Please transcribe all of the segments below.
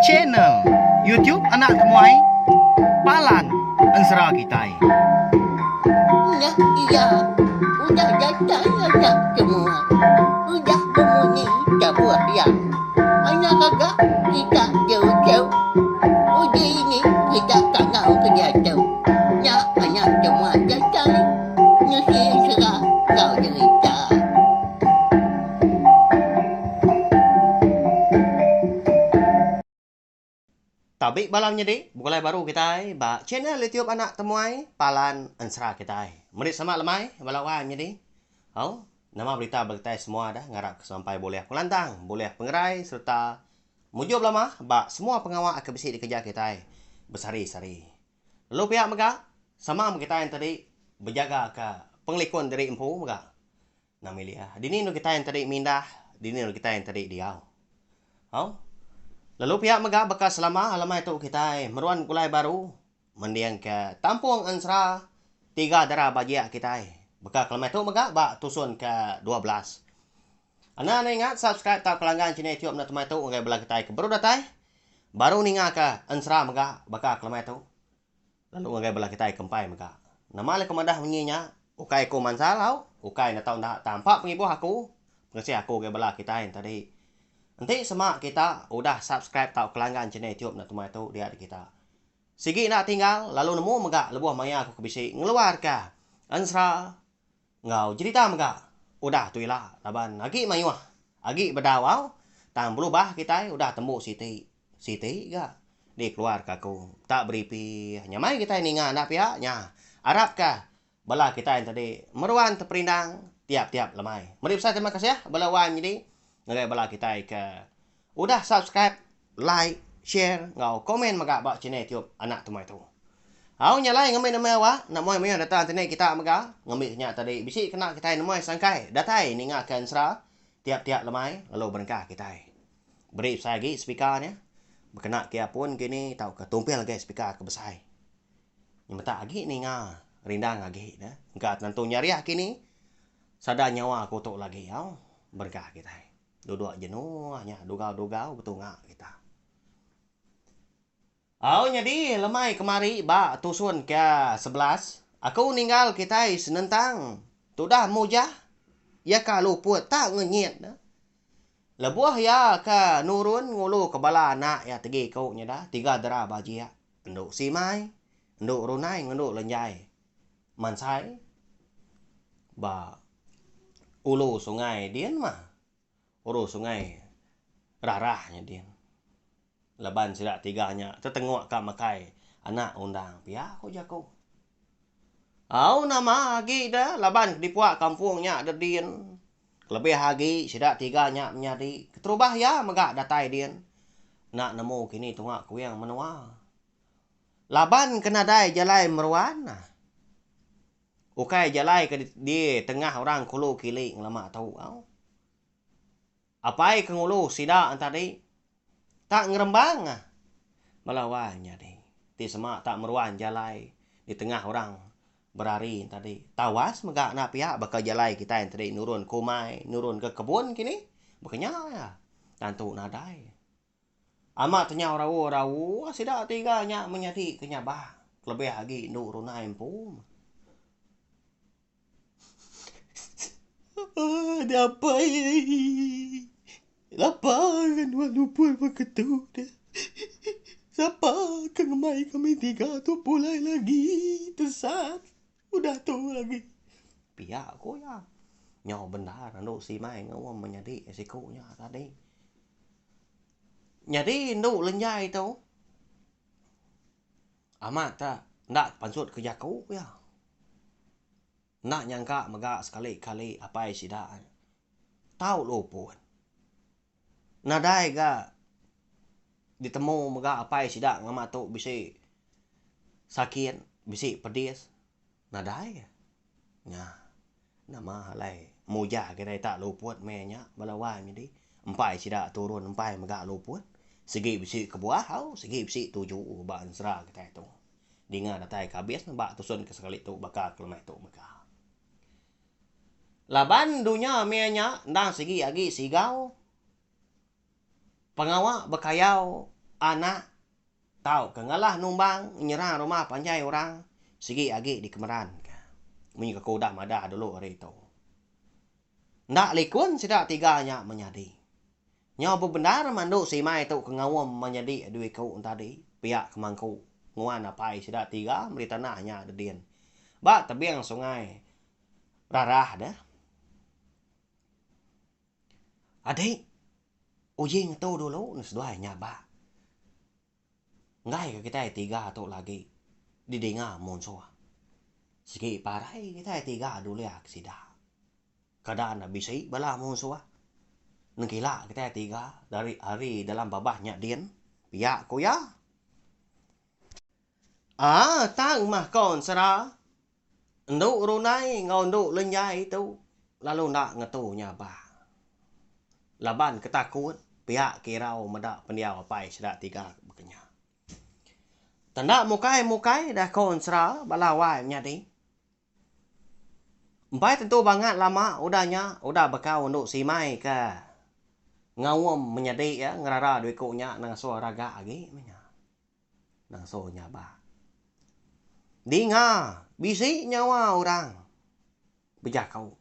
channel YouTube Anak Temuai Palan Ensera Kitai. Nah, iya, udah datang anak semua. Udah berbunyi sebuah yang anak agak kita jauh-jauh. Udah ini kita tak tahu kerja jauh. Nah, anak semua datang. Nusi serah kau cerita. Tabik balamnya di mulai baru kita ba channel YouTube Anak Temuai Palan Ensera kita. Merit sama lemai balawannya di. Oh, nama berita berita semua dah ngarap sampai boleh pelantang, boleh pengerai serta mujub lama ba semua pengawal akan besi dikerja kita bersari-sari. Lalu pihak mega sama kita yang tadi berjaga ke penglikun dari empu mega. Namilia. Dini nu kita yang tadi mindah, dini nu kita yang tadi diau. Oh, lalu pihak mega bekas selama alamai itu kita meruan kulai baru mendiang ke Tampung Ensera 3 darah bajia kita bekas kelamai itu mega bak tusun ke 12. Anda ingat subscribe tak pelanggan channel YouTube nak temai itu ngai belah kita ke baru datai baru ninga ke Ensera mega bekas kelamai itu lalu ngai belah kita kempai mega nama le kemandah menyinya ukai ko mansalau ukai na tahu nak tampak pengibuh aku pengasi aku ngai belah kita yang tadi. Nanti semak kita udah subscribe tau pelanggan channel YouTube nak tumai tu dia kita. Sigi nak tinggal lalu nemu mega lebuh maya aku kebisi ngeluar ka. Ensera ngau cerita mega. Udah tuilah laban agi mayuah. Agi bedawau tang berubah kita udah tembuk Siti. Siti ga di keluar ka aku. Tak beripi nyamai kita ini ngah nak pihaknya. Arab ka bala kita yang tadi meruan terperindang tiap-tiap lemai. Mari besar terima kasih ya balawan jadi ngai bala kita ke udah subscribe, like, share, ngau komen mega bak channel YouTube Anak Temuai tu. Au nyalai ngambil nama wa, nak moi mai datang channel kita mega, ngambil nya tadi bisi kena kita nama sangkai, datai ninga ke Ensera tiap-tiap lemai lalu berengkah kita. Beri saya lagi speakernya. Berkena kia pun kini tahu ke tumpil guys speaker ke besai. Yang mata lagi ninga rindang lagi dah. Enggak tentu nyariah kini. Sada nyawa aku tok lagi au berkah kita. Duduk jenuhnya, dugau-dugau betul ngak kita. Oh, jadi lemai kemari ba tusun ke 11. Aku ninggal kita senentang. Tudah mujah. Ya ka luput tak ngenyit dah. Lebuah ya ka nurun ngulu ke bala anak ya tegi kau nya dah 3 darah bajia. Enduk simai, enduk runai, enduk lenjai. Mansai ba ulu sungai dian mah. Urus sungai rarahnya dia. Leban sidak tiganya tertengok kak makai anak undang pihak aku jago. Au nama lagi dah laban dipuak kampungnya ada dian. Lebih lagi sidak tiganya menjadi keterubah ya megak datai dian. Nak nemu kini tungak ku yang menua. Laban kena dai jalai meruan. Ukai jalai ke di tengah orang kulu kili ngelama tahu au. Apai kengulu sida tadi tak ngerembang melawannya deh. Ti semak tak meruan jalai di tengah orang berari tadi. Tawas megak na pihak bakal jalai kita yang tadi nurun kumai, nurun ke kebun kini. Bukannya ya. Tantu nadai. Amat tanya rawu-rawu sida tiganya menyati kenyabah. Lebih lagi nurunai pun. Ada apa ini? Lapar kan walaupun begitu dah. Siapa kengemai kami 3 tu pulai lagi. Tersat. Udah tu lagi. Pihak aku ya. Nyaw benar. Nduk si mai ngawam menjadi esikonya tadi. Jadi nduk lenjai tu. Amat tak. Ndak pansut kerja kau ya. Nak nyangka megak sekali-kali apa yang sidak. Tahu lupun. Nadai ga ditemu megak apa yang sidak ngamatuk bisi sakit, bisi pedis. Nadai ya. Nah, nama halai mujah kita tak luput menya balawan jadi. Empai sidak turun empai megak luput. Segi bisi kebuah hau, segi bisi 7 ba Ensera kita itu. Dinga datai kabis ba tusun ke sekali tu bakal kelemai tu megak. Laban dunia menya ndang segi agi sigau. Pengawa bekayau anak tahu kengalah numbang nyerang rumah panjai orang sigi agi di kemeran. Munyi kekodak mada dulu hari itu. Ndak likun sidak tiganya menyadi. Nyawa benar manduk si mai tu kengawam menyadi duit kau tadi. Pihak kemangku. Nguan apai sidak tiga beri tanahnya dedien. Ba tebiang sungai. Rarah dah. Adik. Ujing tu dulu nesduainya ba. Ngai ke kita tiga tu lagi. Didengar monsoa. Segi parai kita tiga dulu ya sidak. Kadang nak bisa bala monsoa. Nengkila kita tiga dari hari dalam babahnya dien. Pihak ko ya. Tang mah kon sera. Nduk runai ngau nduk lenyai tu. Lalu nak ngetunya ba. Laban ketakut. Pihak kirau medak pendiau apai sedak tiga bekenya. Tanda mukai dah kon sera balawai nyadi. Empai tentu banget lama udahnya. Udah bekau nduk si mai ke. Ngawam menyadi ya. Ngerara duit kunya nang suara raga lagi. Nang sonya ba. Dinga, bisi nyawa orang. Bejak kau.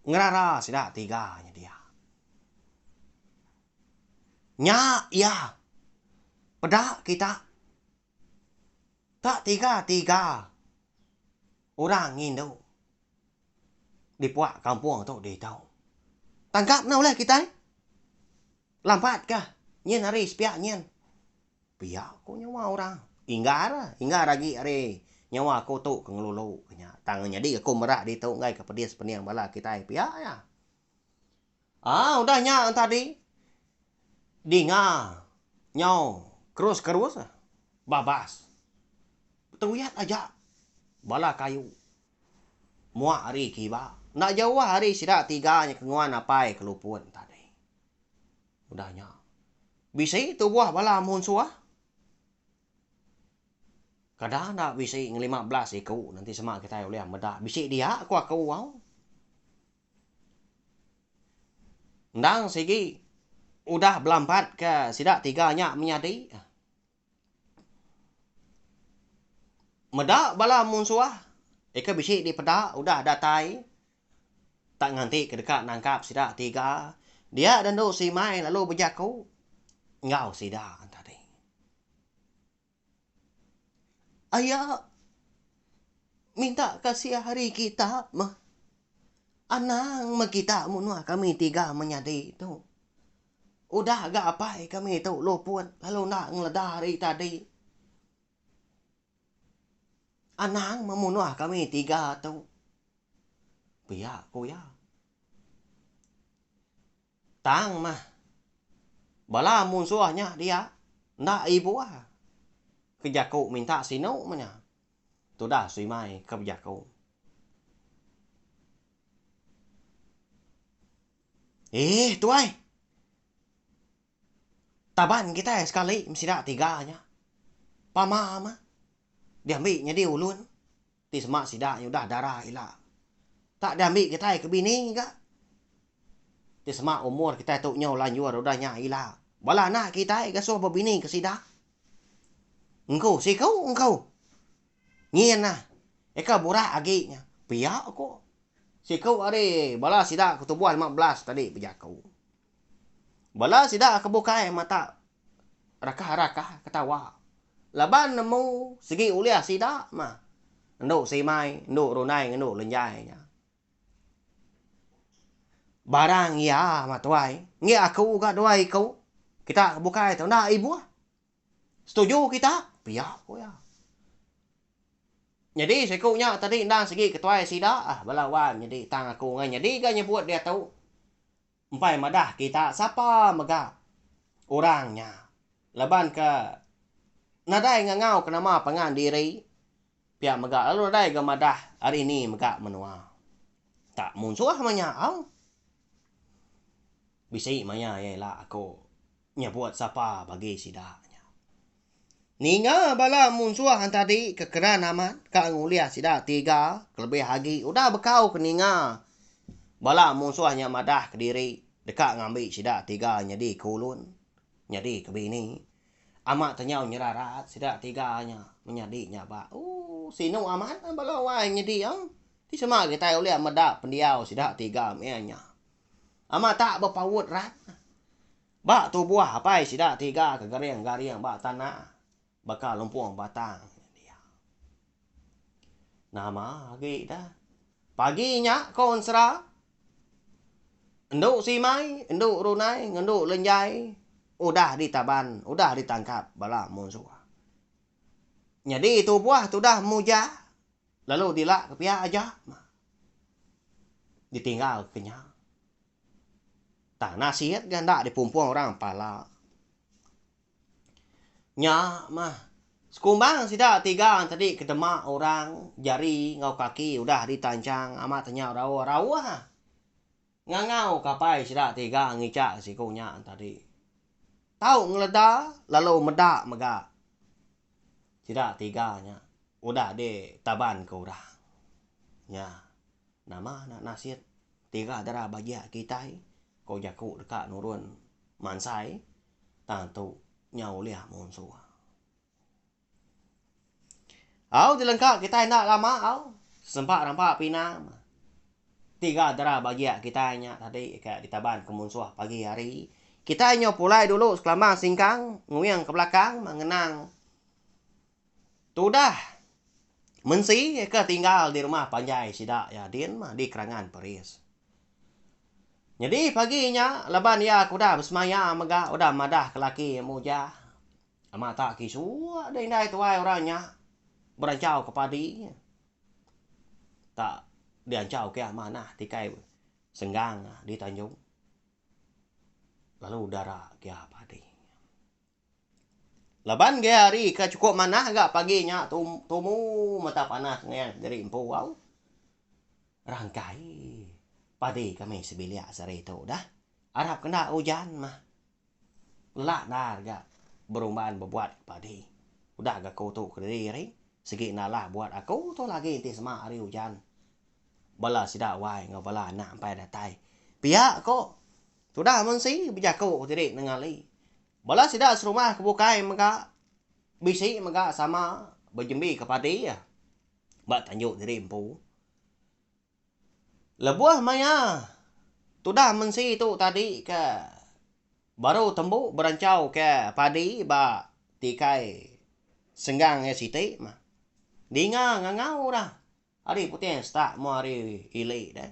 Ngerara sidak tiganya dia. Nya, ya. Pedak kita. Tak tiga. Orang ngindu. Di puak kampung tu di tahu. Tangkap na oleh kita. Lampat kah? Nyen hari sepiak nyen. Piak ko nyawa orang. Inggar lagi hari. Nyawa ko tu kengelulu. Tangannya di aku merak di tu. Ngai kepedias peniang bala kita. Piak ya. Udahnya tadi. Dinga. Nyau. Kerus. Babas. Teruyat aja. Bala kayu. Muak hari kiba. Nak jauh hari sidak tiganya kenguan apai kelupun tadi. Udahnya. Bisa itu buah bala monsuah. Kadang nak bisa 15 iku. Nanti semak kita boleh medak. Bisa dia aku wow. Ndang segi. Udah belampat ke sidak tiganya menyadi. Medak bala monsuah. Eka bisa di pedak. Udah datai. Tak nganti ke dekat nangkap sidak tiga. Dia dan si mai lalu berjaku. Ngau sidak tadi. Ayah. Minta kasih hari kita mah. Anang mah kita munua kami tiga menyadi tu. Udah agak apa kami tu lupun. Lalu nak ngeledah hari tadi. Anang memunuh kami tiga tu. Pihak ko ya. Tang mah. Bala monsuahnya dia. Ndak ibu ah. Kejaku minta sino mana. Tu dah sui mai ke kejaku. Tuai. Taban kita sekali mesti dah tiganya. Pamama. Diambilnya dia ulun. Di semak sidaknya udah darah ilah. Tak diambil kita ke bini ke. Di semak umur kita tu nyau lanjur udah nyai ilah. Bala nak kita ke suah berbini ke sidak. Engkau si kau engkau. Ngien lah. Eka burak aginya. Piak aku. Si kau ada bala sidak ketubuhan 15 tadi pejak kau. Bala sidak kebukai mata. Rakah-rakah ketawa. Laban nemu segi uliah sidak mah. Nduk si mai, nduk runai, nduk lenjainya. Barang ya mah tuai. Ngi aku gak doai kau. Kita bukai tahu nak ibu. Setuju kita? Piak ko ya. Jadi sekunya tadi ndang segi ketuai sidak balawan jadi tang aku ngai jadi kan nyebut dia tahu. Empai madah kita siapa mega orangnya. Laban ke nadai ngangau kenama pengan diri. Pihak mega lalu nadai ke madah hari ini mega menua. Tak munsuh manya au. Bisi manya yalah aku nyebut siapa bagi sidaknya. Ninga bala munsuh tadi kekeran amat ka nguliah sidak tiga kelebih lagi udah bekau ke ninga. Bala munsuhnya madah ke diri dekat ngambil sidak tiga jadi kulun. Jadi ke bini. Amat tanyau nyerarat, sida tiganya menyadinya ba. Sino amat balawai nyedi ang. Ti sama kita oleh meda pendiau sida tiga meanya. Amat tak berpawut rat. Ba tu buah apa sida tiga ke gariang ba tanah. Bakal lumpuang batang. Nama lagi dah. Paginya konsra. Enduk simai, enduk runai, enduk lenjai. Udah ditaban, udah ditangkap bala musuh. Jadi itu buah tu dah muja. Lalu dilak ke pihak aja. Ditinggal kenyang. Tak nasihat kan tak dipumpuang orang pala. Nya mah. Sekumbang sida tiga tadi kedemak orang jari ngau kaki udah ditancang amat tanya rawa. Ngangau kapai sida tiga ngicak sikunya tadi. Tahu ngeleda lalu medak megak. Sida tiganya udah de taban ke orang. Ya. Nama nak nasihat tiga darah bagia kita kau jaku dekat nurun mansai tantu nyau liah monsuah. Au dilengkap kita nak lama au sempat nampak pinang. Tiga darah bagia kita nya tadi kayak ditaban ke monsuah pagi hari. Kita nyo pulai dulu sekelamang singkang nguyang ke belakang mengenang. Tudah mensi ke tinggal di rumah panjai sida ya din mah di kerangan Paris. Jadi paginya laban ya kuda bersemaya mega udah madah ke laki muja. Ama tak kisua dai nai tuai orangnya berancau ke padi. Tak diancau ke mana tikai senggang di Tanjung. Lalu udara ke padi. Laban ke hari ke cukup mana agak paginya tumu mata panas ngayang dari empu wow. Rangkai padi kami sebilia sare itu dah. Arab kena hujan mah. Lelak dah agak berumbaan berbuat padi. Udah agak kau tu kediri. Segi nalah buat aku tu lagi inti sama hari hujan. Bala sida wai ngau bala nak sampai datai. Pihak kok. Sudah mensi bijaku tidik nengali. Bala sida serumah kebukai maka bisi maka sama berjembi ke padi ya. Bak tanjuk diri empu. Lebuah maya. Sudah mensi tu tadi ke baru tembuk berancau ke padi bak tikai senggang ya siti mah. Dinga ngangau dah. Hari putih start mau hari ilai dah.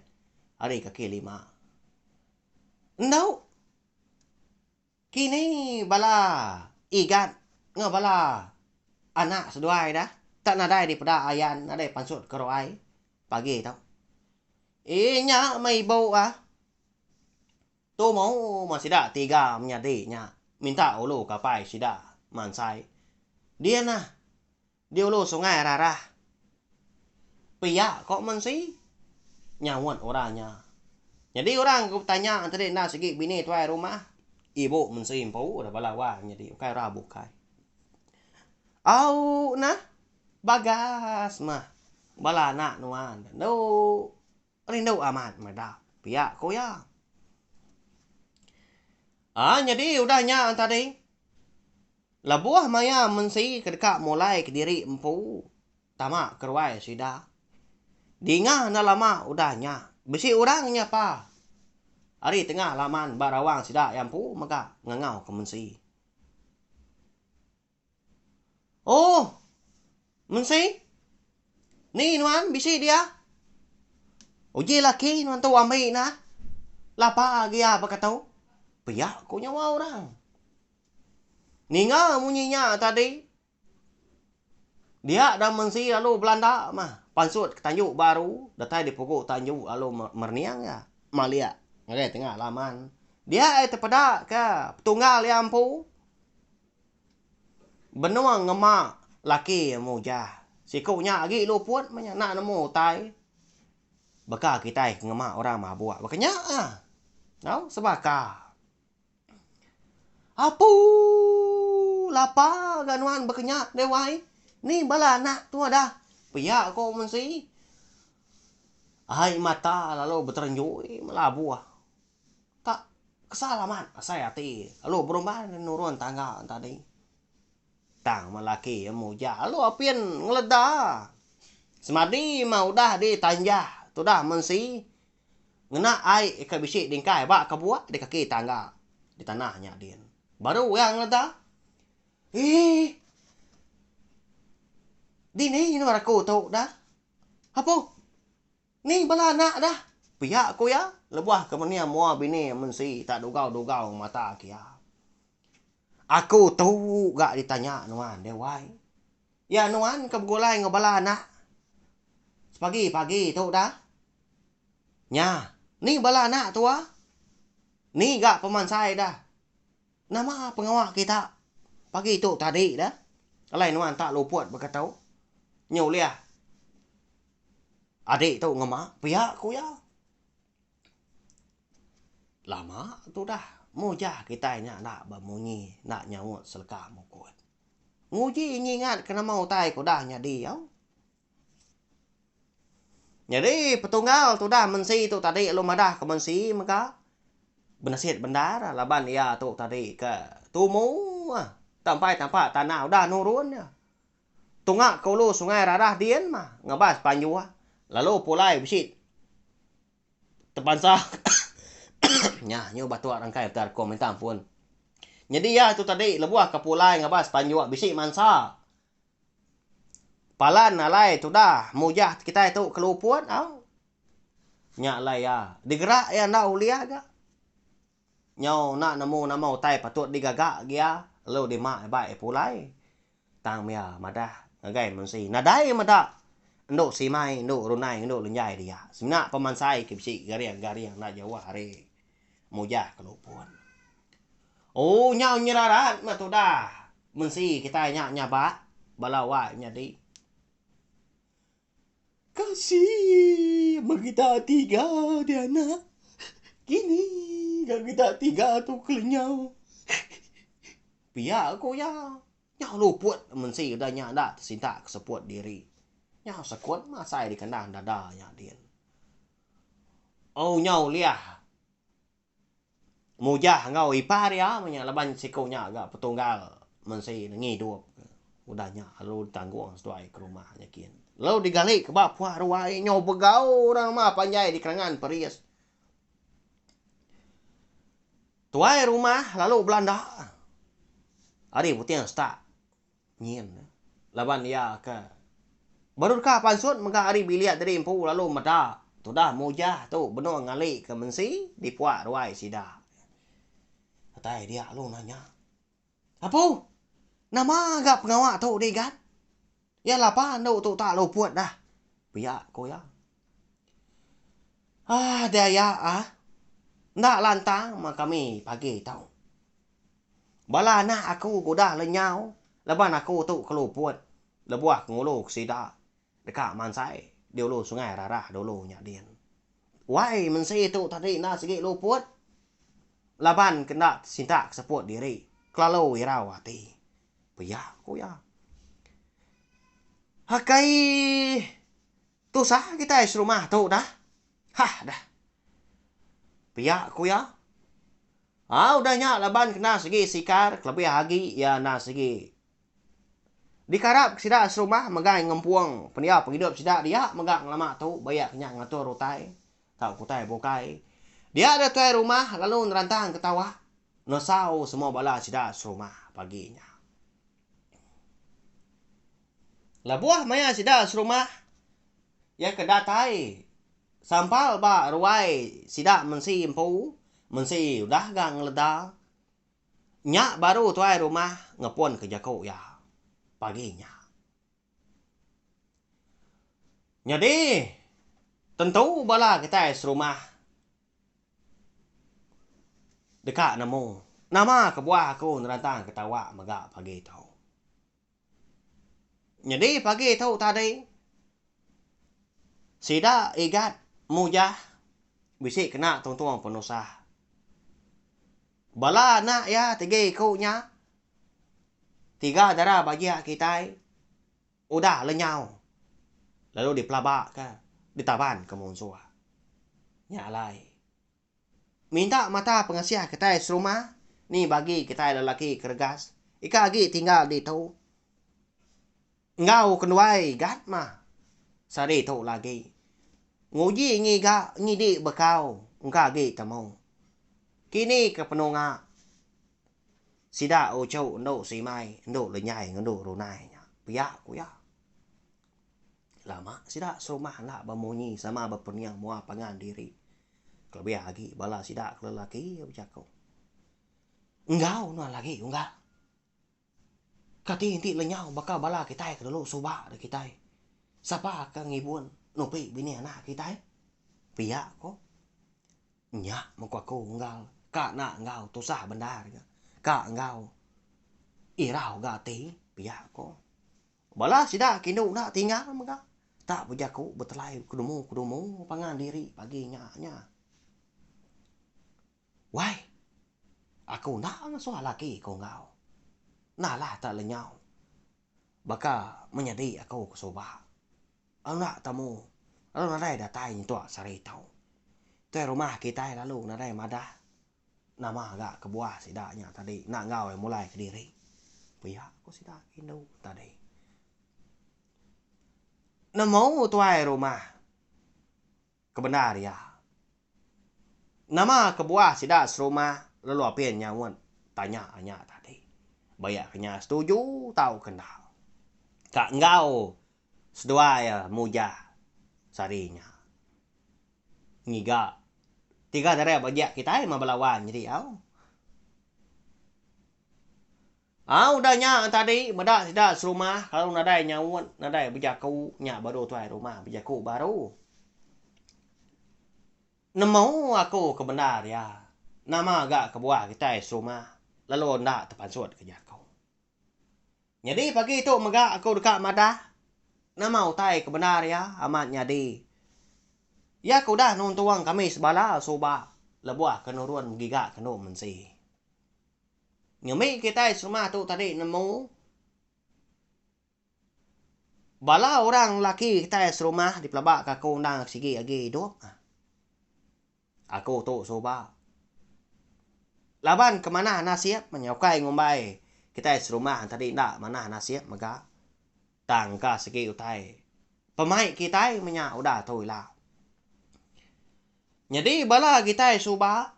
Hari kaki 5. Endau. Kini bala igat ngabala anak seduai dah. Tak nadai di pada ayan, nadai pansut keroai pagi tau. Nya mai bau Tu mau masih dah tiga menyadinya. Minta ulu kapai sida mansai. Dia nah. Dia ulu sungai rarah. Pihak kok mensi nyawat orangnya. Jadi orang aku tanya tadi nak segi bini tuai rumah. Ibu mensi empu dah balawa jadi kai rabu kai. Au nah bagas mah. Bala nak nuan. Do rindu amat mada. Pihak ko ya. Jadi udahnya tadi. Labuah maya mensi kedekak mulai ke diri empu. Tamak keruai sida. Dinga na lama udahnya. Besi orangnya pa. Hari tengah laman barawang sida empu maka ngangau ke mensi. Oh. Mensi. Ni nuan bisi dia. Uji laki nuan tu ambil na. Lapa dia berkata. Pihak ko nyawa orang. Ninga munyinya tadi. Dia dah mensi lalu Belanda mah. Pansut ke Tanjung baru. Datai di pokok Tanjung lalu merniang ya. Malia. Ngare tengah laman. Dia terpedak ke tunggal yang ampu. Benuang ngemak laki muja. Sikunya lagi luput banyak nak nemu tai. Baka kita ngemak orang mabuk. Bakanya Tahu sebaka. Apu lapa ganuan berkenyak dewai. Ni bala nak tu ada. Pihak kau mensi. Hai mata lalu berterenjui melabuah. Tak kesalaman saya hati. Lalu berubah nurun tangga tadi. Tang malaki muja. Lalu apian ngeledah. Semadi mau dah ditanjah. Tu dah mensi. Ngena ai ke bisik dingkai bak ke buat di kaki tangga. Di tanahnya dia. Baru yang ngeledah. Di ni aku tu dah. Apa? Ni bala anak dah. Pihak aku ya. Lebuah ke mana mua bini mensi tak dugau-dugau mata kia. Aku tahu gak ditanya nuan dewai. Ya nuan ke begulai ngebala anak. Pagi-pagi tu dah. Nya, ni bala anak tu ah. Ni gak pemansai dah. Nama pengawak kita. Pagi tu tadi dah. Lain nuan tak luput berkatau. Nyu liah. Adik tu ngemak pihak ku ya. Lama tu dah. Mujah kita nak bermunyi. Nak nyawut selka mukut. Nguji ingat kena mau tai ku dah nyadi yau. Jadi petunggal tu dah mensi tu tadi lu madah ke mensi maka. Benasit bendara laban ia tu tadi ke tumu. Tampai tanah udah nurun ya. Tungak kulu sungai rarah dien mah. Ngebas panjua. Lalu pulai bisit. Terpansa. Nya, nyu batu rangkai betar komentar pun. Jadi ya tu tadi lebuah ke pulai ngebas panjua bisik mansa. Palan alai tu dah mujah kita itu keluput au. Nya alai ya. Digerak ya ndak ulia ga. Nyau nak nemu nama utai patut digagak dia. Lalu dimak baik pulai. Tang mia madah ngagai mensi. Nadai madah. Nduk simai, nduk runai, nduk lenjai dia. Sebenarnya pemansai ke bisik gariang nak Jawa hari. Mujah keluput. Oh nyau nyerarat mah tu dah. Mensi kita nyabak. Balawak nyadi. Kasih kita tiga dia anak. Kini kita tiga tu kelenyau. Pihak aku ya. Nyau luput mensi udah nyak dah tersinta keseput diri. Nyau sekut masai di kandang dada nyak dia. Oh nyau liah. Mujah ngau ipar ya menyak laban sikonya agak petunggal mensi ngidup. Udah nyak lalu tanggung setuai ke rumah nyakin. Lalu digalik ke bak puak ruai nyau begau orang mah panjai di kerangan perias. Tuai rumah lalu Belanda. Hari putih start. Nyin. Laban dia ke. Baru kah pansut maka hari biliat dari empu lalu meda. Tu dah mujah tu benar ngalik ke mensi di puak ruai sida. Katai dia lalu nanya. Apa? Nama agak pengawak tu dia kan? Ya lapa anda tu tak luput dah. Biak ko ya. Dia ya Ndak lantang mah kami pagi tau. Bala anak aku dah lenyau. Leban aku tu keluput. Lebuah ngulu sida. Dekat mansai. Dia ulu sungai rarah dulu nyak dia. Wai mensi tu tadi nak segi luput. Laban kena sinta keseput diri. Kelalu wirawati. Biak ko ya. Hakai tu sah kita rumah tu dah. Hah dah. Pihak ku ya. Udah nyak laban kena segi sikar lebih hagi ya na segi. Dikarap sida rumah magai ngempuang penia penghidup sida dia megak lama tu bayak nyak ngatur rutai. Tak kutai bokai. Dia ada tuai rumah lalu nerantang ketawa. Nosau semua bala sida rumah paginya. Labuah maya sida rumah. Ya kedatai. Sampal ba ruai sida mensi empu. Mensi udah gang leda. Nyak baru tuai rumah ngepon ke jako ya. Paginya. Jadi. Tentu bala kita rumah. Dekat nemu. Nama kebuah aku nerantang ketawa megak pagi tau. Jadi pagi tau tadi. Sida igat mujah. Bisik kena tuang-tuang penusah. Bala nak ya tiga ikutnya. Tiga darah bagi kita. Udah lenyau. Lalu dipelabak ke. Ditaban ke musuh. Nyalai. minta mata pengasih kita serumah. Ni bagi kita lelaki kergas. Ika lagi tinggal di tu. Ngau kenuai gat mah. Sari tu lagi. Nguji ngiga ngidi bekau. Ngka lagi temu. Kini ke penunga. Sida o châu ndo si mai. Ndo le nyai ndo runai. Piak ku ya. Lama sida serumah lah bemunyi sama berperniang mua pangan diri. Kelebih lagi bala sida lelaki bercakap. Engkau no lagi enggak. Kati inti lenyau bakal bala kita ke dulu subak de kita. Siapa ka ngibun nupi bini anak kita? Pia ko. Nya mengko aku enggal. Ka nak engkau tusah bendar. Ka engkau irau gati pia ko. Bala sida kindu nak tinggal mengka. Tak berjaku bertelai kudumu pangan diri pagi nya. Why? Aku nak soal laki kau ngau. Nah lah tak lenyau. Baka menyadi aku kesoba. Aku nak tamu. Lalu nadai datai ni tuak sari tau. Tu rumah kita lalu nadai madah. Nama agak kebuah sidaknya tadi. Nak ngau mulai ke diri. Pihak aku sidak indu tadi. Nemu tuai rumah. Kebenar ya. Nama kebuah sidak serumah. Lalu apa yang nyawan tanya tadi. Bayaknya setuju tahu kenal. Kak engkau sedua ya muja sarinya. Ngiga. Tiga dari bajak kita yang melawan jadi au. Udah nya tadi medak sidak serumah kalau nadai nyawan nadai bejaku nya baru tuai rumah bejaku baru. Nemu aku kebenar ya. Nama agak kebuah kita serumah. Lalu nak terpansut ke jakau. Jadi pagi itu megak aku dekat madah. Nama utai kebenar ya. Amat nyadi. Ya aku dah nuntuang kami sebala soba. Lebuah kenurun gigak kenu mensi. Nyumi kita serumah tu tadi nemu. Bala orang laki kita serumah di pelabak aku undang sigi lagi hidup. Aku tu soba. Laban kemana nasiap menyaukai ngumbai. Kita serumah tadi ndak mana nasiap mega. Tangka segi utai. Pemain kita menya udah tahu lah. Jadi bala kita suba.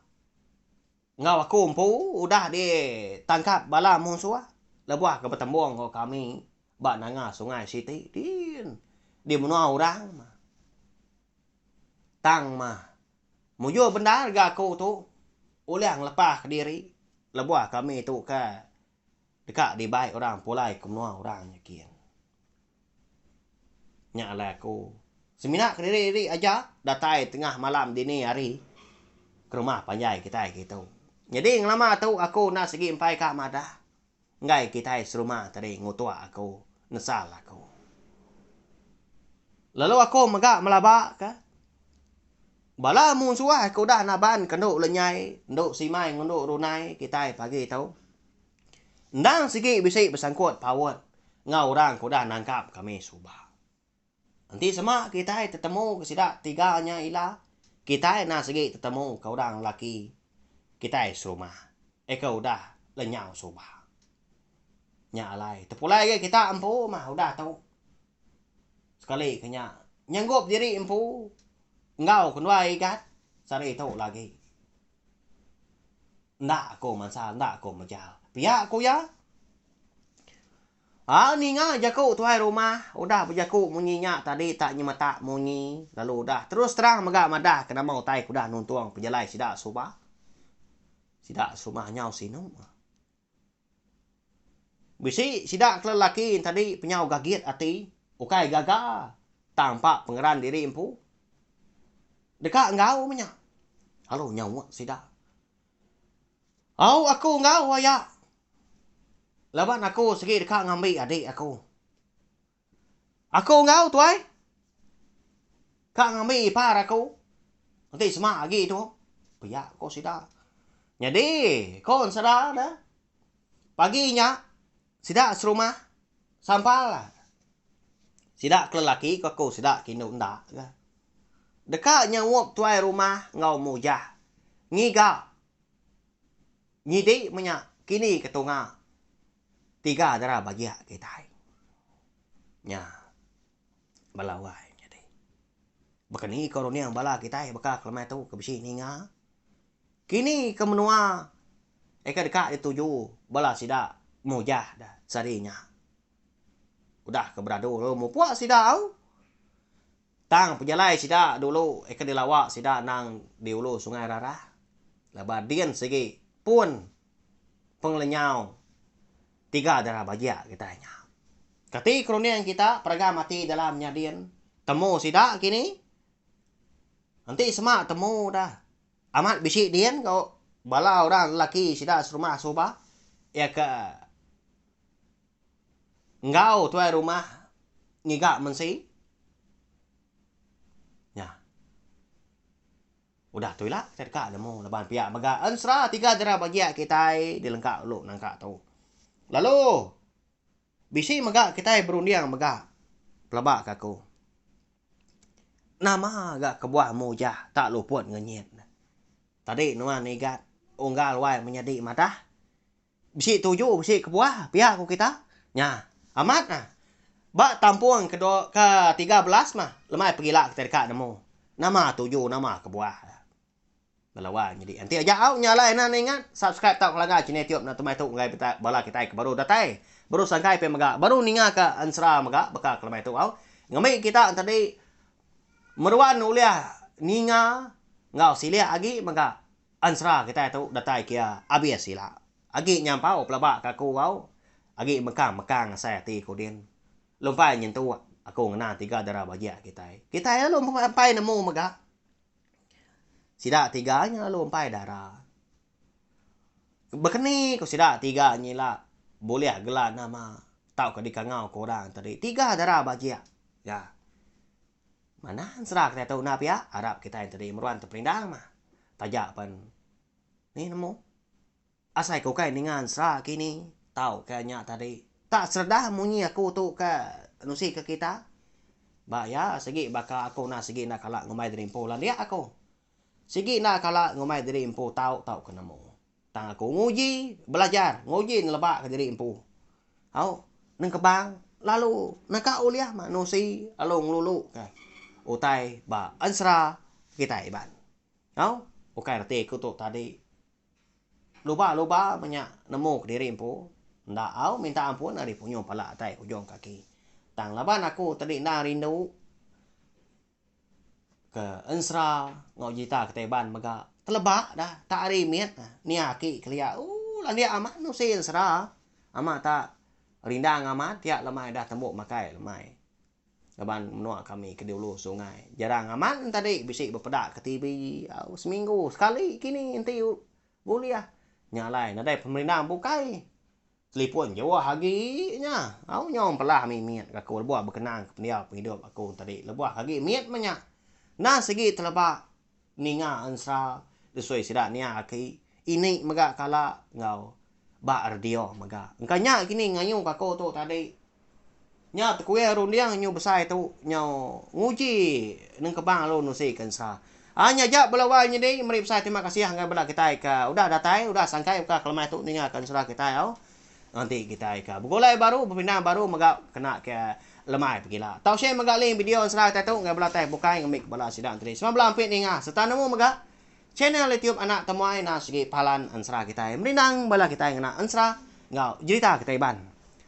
Ngau aku umpu udah ditangkap bala musuh. Lebuah ke petembong kau kami. Bak nanga sungai Siti. Di menua orang. Tang mah. Mujur benda harga aku tu. Ulang lepas ke diri. Lebuah kami tu ke. Dekat di baik orang. Pulai ke menua orang yakin. Nyak aku. Seminak ke diri aja. Datai tengah malam dini hari. Ke rumah panjai kita gitu. Jadi ngelama tu aku nak segi empai kak madah. Ngai kita serumah tadi ngutua aku. Nesal aku. Lalu aku megak melabak ke. Bala musuh aku dah naban kenduk lenyai, nduk simai ngunduk runai kita pagi tahu. Ndang sigi bisik bersangkut pawat. Ngau orang ku dah nangkap kami subah. Nanti sama kita ketemu ke sidak tiganya ila. Kita nak segi ketemu ke orang laki. Kita serumah. Kau dah lenyau subah. Nya alai. Terpulai ke kita empu mah udah tahu. Sekali kenya nyanggup diri empu. Ngau kenwai kat. Sari tahu lagi. Ndak aku mansal, ndak aku majal. Pihak aku ya. Ni nga jaku tuai rumah. Udah berjaku munyinya tadi tak nyemata munyi. Lalu udah terus terang megak madah. Kena mau tai kudah nuntuang penjalai sidak subah. Sidak rumah nyau sinum. Bisi sidak lelaki tadi penyau gagit hati. Ukai gagal. Tampak pengeran diri empu. Dekat engkau punya. Halo nyawa sidak. Aku engkau ayak. Laban aku segi dekat ngambil adik aku. Aku engkau tuai. Kak ngambil ipar aku. Nanti semak lagi tu. Piak kau sidak. Jadi kau sedar dah. Paginya sidak serumah. Sampal. Sidak kelelaki kau sidak kinu ndak. Dekat nyawap tuai rumah ngau mujah. ngiga nyidi menya kini ketunga tiga darah bagia kita nya balawai jadi bakani koroni yang bala kita baka kelemai tu kebisi ninga kini kemenua eka dekat dituju bala sida mujah dah sarinya udah keberadu lo mau puas sida au tang penjalai sida dulu eka dilawak sida nang di ulu sungai Rarah labadian segi pun penglenyau tiga darah bagia kitanya. Kati kronian kita perga mati dalam nyadian temu sida kini nanti semak temu dah amat bisik dian kau bala orang lelaki sida serumah soba ya ke engkau tuai rumah ngigak mensi udah tu lah terka nemu leban pihak baga ansra tiga darah bagia kita dilengkap lu nangka tu lalu bisi maga kita berundiang maga pelabak kaku nama agak kebuah mujah tak luput ngenyet tadi nuan negat unggal wai menjadi matah bisi tuju bisi kebuah pihak ku kita nya amat nah bak tampuang kedua ke 13 mah lemai pergilah terka nemu nama tuju nama kebuah balawan jadi nanti aja au nyala enan ingat subscribe tak kelaga channel YouTube na tumai tu ngai bala kita ke baru datai baru sangkai pe maga baru ninga ka ansra maga baka kelemai tu au ngamai kita tadi meruan uliah ninga ngau silia agi maga ansra kita tu datai kia abia sila agi nyampau pelaba ka ku au agi mekang saya ti kodin lompai nyentu aku ngena tiga darah bagia kita lompai nemu maga sida tiganya lompai darah. Bekeni ko sida tiga nyila boleh gelar nama tau ke dikangau korang tadi tiga darah bagia. Ya. Mana serak kita tahu napi ya Arab kita yang tadi meruan terperindang mah. Tajak pan. Ni nemu. Asai kau kai dengan serak kini tahu kayaknya tadi tak serdah munyi aku tu ke nusi ke kita. Ba ya segi baka aku na segi nak kalak ngomai dari impolan dia aku. Sigi nak kalak ngomai diri empu tahu ke namo. Tang aku nguji belajar, nguji nelebak ke diri empu. Au neng kebang lalu naka uliah manusi along lulu ka. Utai ba ansra kita iban. Au ukai rati ku tu tadi. Luba banyak nemu ke diri empu. Ndak au minta ampun dari punyo pala tai ujung kaki. Tang laban aku tadi na rindu ke ansra ngojita ke teban maga telebak dah tak ari miet ni aki kelia lan dia amat nu sil ansra amat tak rindang amat tiak lemai dah tembuk makai lemai laban menua kami ke dulu sungai jarang amat tadi bisik berpedak ke TV seminggu sekali kini nanti boleh nyalai nadai pemerintah bukai telefon Jawa hagi nya au nyom pelah miet aku lebuah berkenang ke pendiam hidup aku tadi lebuah hagi miet banyak nah segi telebak ninga ansra desoi sida nia aki ini maga kala ngau ba ardio maga engkanya kini ngayu kako tu tadi nya tekue rundiang nyu besai tu nyau nguji neng kebang lo nusi ansra hanya ja belawanya dei mari besai terima kasih hangga bela kita ka udah datai udah sangkai ka kelemai tu ninga ansra kita au nanti kita ka bugolai baru berpindah baru maga kena ke lemai pergilah. Tau share magaling video serah tahu ngai belatih bukai ngemik bala sidang tadi. 19 pit ninga serta nemu maga channel YouTube anak temuai na segi palan ansra kita. Merindang bala kita ngena ansra ngau cerita kita iban.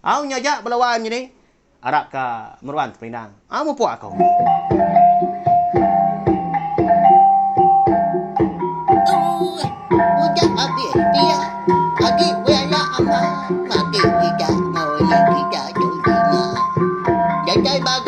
Au nyaja belawan jadi Arab ka meruan terpindang. Au puak aku. Udah habis dia. Lagi wala amat. Mati tidak mau kita jadinya. Jadi bagi